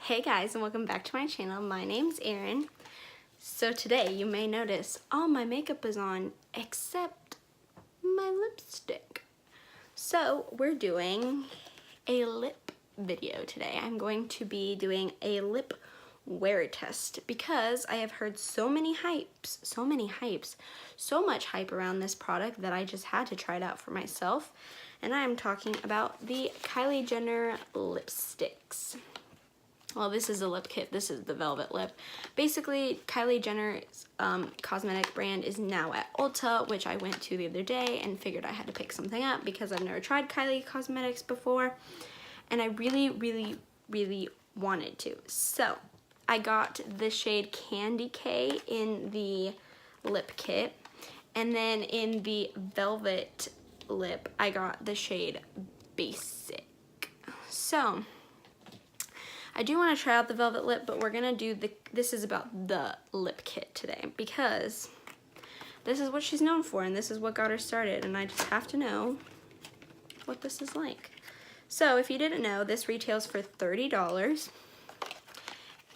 Hey guys, and welcome back to my channel. My name's Erin. So today you may notice all my makeup is on except my lipstick. So we're doing a lip video today. I'm going to be doing a lip wear test because I have heard so much hype around this product that I just had to try it out for myself. And I am talking about the Kylie Jenner lipsticks. Well, this is a lip kit. This is the Velvet Lip. Basically, Kylie Jenner's cosmetic brand is now at Ulta, which I went to the other day and figured I had to pick something up because I've never tried Kylie Cosmetics before. And I really wanted to. So, I got the shade Candy K in the lip kit. And then in the Velvet Lip, I got the shade Basic. So, I do want to try out the Velvet Lip, but we're going to do this is about the lip kit today because this is what she's known for and this is what got her started, and I just have to know what this is like. So if you didn't know, this retails for $30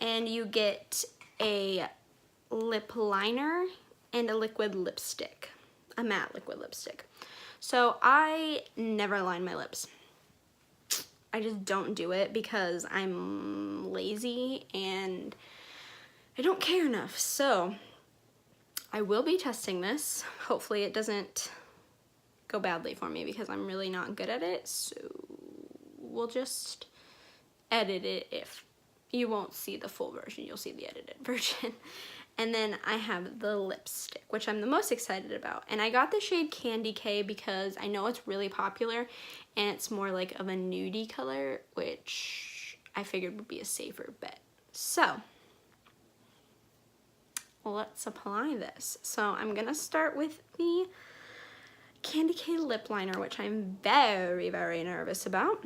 and you get a lip liner and a liquid lipstick, a matte liquid lipstick. So I never line my lips. I just don't do it because I'm lazy and I don't care enough. So I will be testing this. Hopefully it doesn't go badly for me because I'm really not good at it. So we'll just edit it. If you won't see the full version, you'll see the edited version. And then I have the lipstick, which I'm the most excited about. And I got the shade Candy K because I know it's really popular and it's more like of a nudie color, which I figured would be a safer bet. So, let's apply this. So I'm gonna start with the Candy K lip liner, which I'm very nervous about.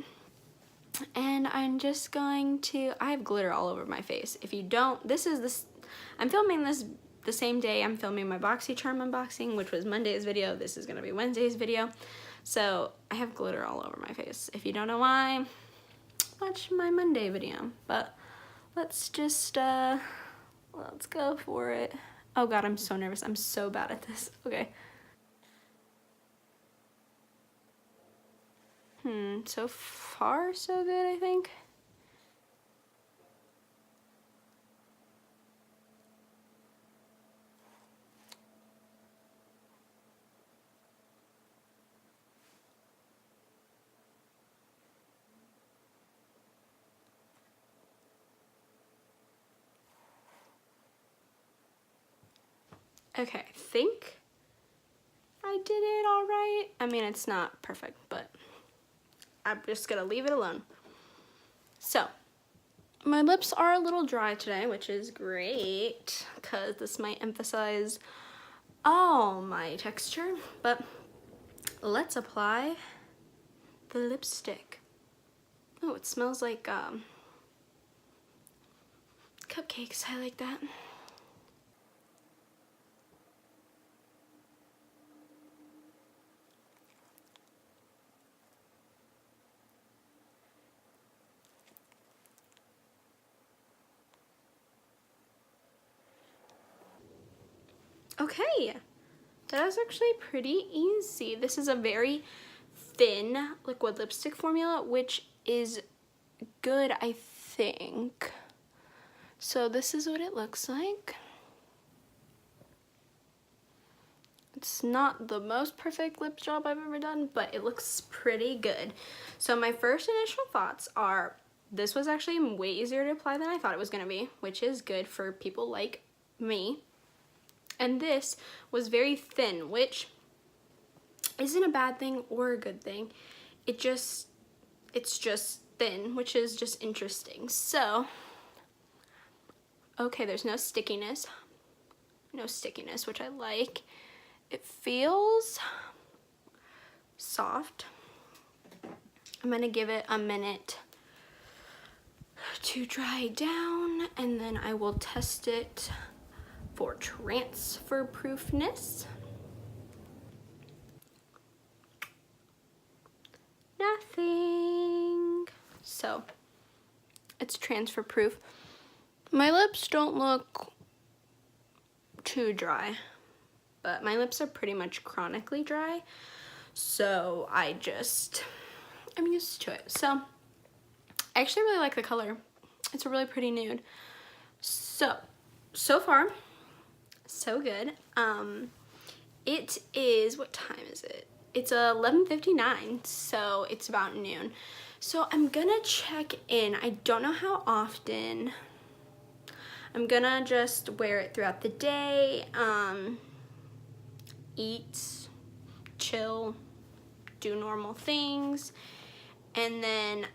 And I'm just going to, I have glitter all over my face. If you don't, I'm filming this the same day I'm filming my BoxyCharm unboxing, which was Monday's video. This is gonna be Wednesday's video. So I have glitter all over my face. If you don't know why, watch my Monday video. But let's just, let's go for it. Oh God, I'm so nervous. I'm so bad at this. Okay. So far so good, I think. Okay, I think I did it all right. I mean, it's not perfect, but I'm just gonna leave it alone. So, my lips are a little dry today, which is great because this might emphasize all my texture, but let's apply the lipstick. Oh, it smells like cupcakes. I like that. Okay, that was actually pretty easy. This is a very thin liquid lipstick formula, which is good, I think. So this is what it looks like. It's not the most perfect lip job I've ever done, but it looks pretty good. So my first initial thoughts are, this was actually way easier to apply than I thought it was gonna be, which is good for people like me. And this was very thin, which isn't a bad thing or a good thing. It's just thin, which is just interesting. So, okay, there's no stickiness, which I like. It feels soft. I'm gonna give it a minute to dry down, and then I will test it for transfer proofness. Nothing. So It's transfer proof. My lips don't look too dry, but my lips are pretty much chronically dry, so I'm used to it. So I actually really like the color. It's a really pretty nude. So far, so good. It is, what time is it? It's 11:59, so it's about noon. So I'm gonna check in. I don't know how often. I'm gonna just wear it throughout the day, eat, chill, do normal things, and then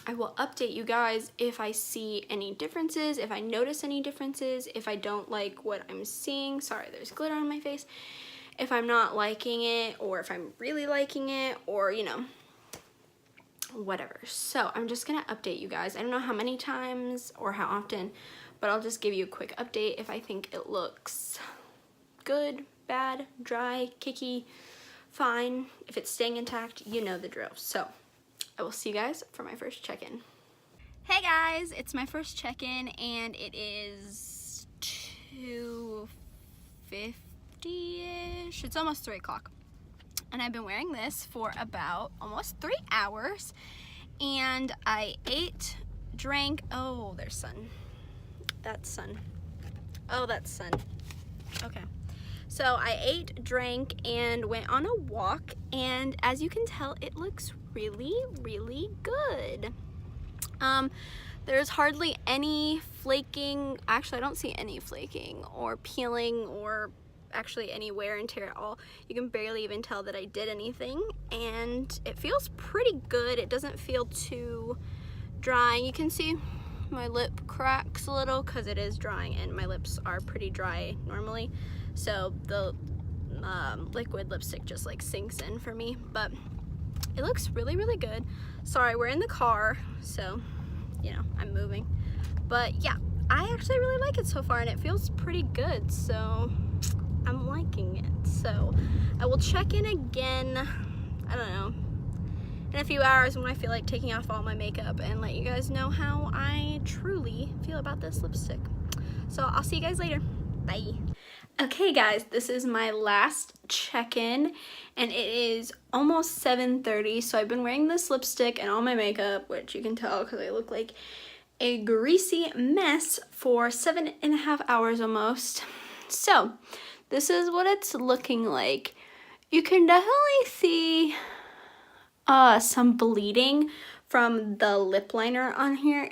I will update you guys if I see any differences, if I notice any differences, if I don't like what I'm seeing. Sorry, there's glitter on my face. If I'm not liking it, or if I'm really liking it, or, you know, whatever. So I'm just gonna update you guys. I don't know how many times or how often, but I'll just give you a quick update if I think it looks good, bad, dry, kicky, fine. If it's staying intact, you know the drill. So I will see you guys for my first check-in. Hey guys, it's my first check-in, and it is 2:50-ish. It's almost 3 o'clock. And I've been wearing this for about almost 3 hours. And I ate, drank, oh, there's sun. That's sun. Oh, that's sun. Okay. So I ate, drank, and went on a walk, and as you can tell, it looks really, really good. There's hardly any flaking. Actually, I don't see any flaking or peeling or actually any wear and tear at all. You can barely even tell that I did anything, and it feels pretty good. It doesn't feel too drying. You can see my lip cracks a little because it is drying, and my lips are pretty dry normally, so the liquid lipstick just like sinks in for me, but it looks really, really good. Sorry, we're in the car, so you know, I'm moving, but yeah, I actually really like it so far, and it feels pretty good, so I'm liking it. So I will check in again, I don't know, in a few hours when I feel like taking off all my makeup, and let you guys know how I truly feel about this lipstick. So I'll see you guys later. Bye. Okay guys, this is my last check-in, and it is almost 7:30, so I've been wearing this lipstick and all my makeup, which you can tell because I look like a greasy mess, for 7.5 hours almost. So this is what it's looking like. You can definitely see some bleeding from the lip liner on here.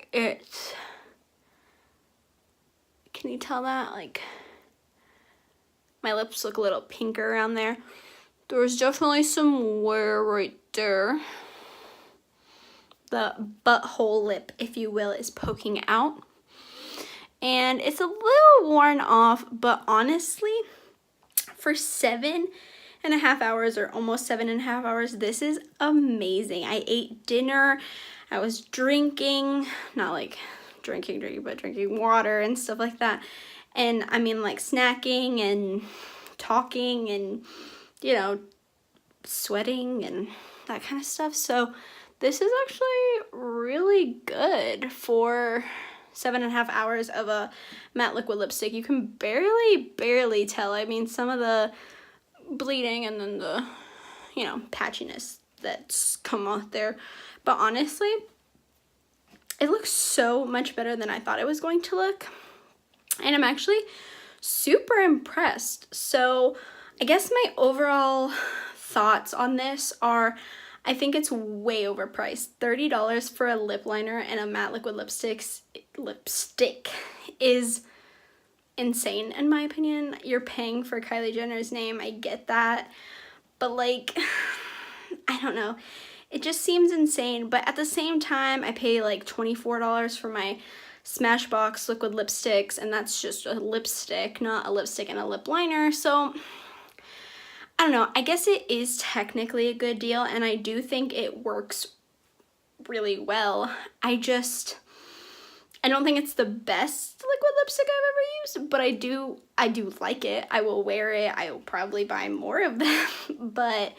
Can you tell that? Like, my lips look a little pinker around there. There's definitely some wear right there. The butthole lip, if you will, is poking out. And it's a little worn off, but honestly, for 7.5 hours, or almost 7.5 hours, this is amazing. I ate dinner, I was drinking, not like drinking, but drinking water and stuff like that. And I mean, like, snacking and talking and, you know, sweating and that kind of stuff. So this is actually really good for 7.5 hours of a matte liquid lipstick. You can barely tell. I mean, some of the bleeding and then the, you know, patchiness that's come out there. But honestly, it looks so much better than I thought it was going to look. And I'm actually super impressed. So I guess my overall thoughts on this are, I think it's way overpriced. $30 for a lip liner and a matte liquid lipstick is insane in my opinion. You're paying for Kylie Jenner's name, I get that, but like, I don't know. It just seems insane, but at the same time, I pay like $24 for my Smashbox liquid lipsticks, and that's just a lipstick, not a lipstick and a lip liner. So I don't know, I guess it is technically a good deal, and I do think it works really well. I don't think it's the best liquid lipstick I've ever used, but I do like it. I will wear it. I will probably buy more of them, but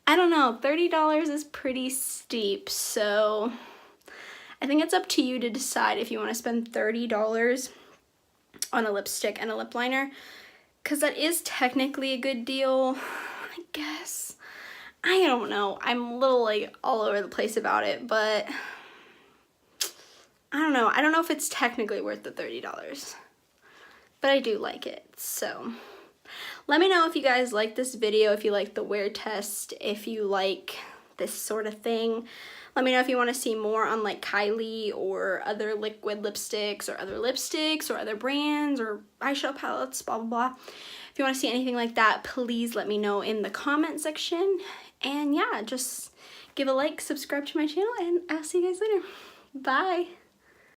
I don't know, $30 is pretty steep, so I think it's up to you to decide if you want to spend $30 on a lipstick and a lip liner, because that is technically a good deal, I guess. I don't know. I'm a little like all over the place about it, but I don't know. I don't know if it's technically worth the $30, but I do like it. So let me know if you guys like this video, if you like the wear test, if you like this sort of thing. Let me know if you want to see more on like Kylie or other liquid lipsticks or other brands or eyeshadow palettes, blah, blah, blah. If you want to see anything like that, please let me know in the comment section. And yeah, just give a like, subscribe to my channel, and I'll see you guys later. Bye.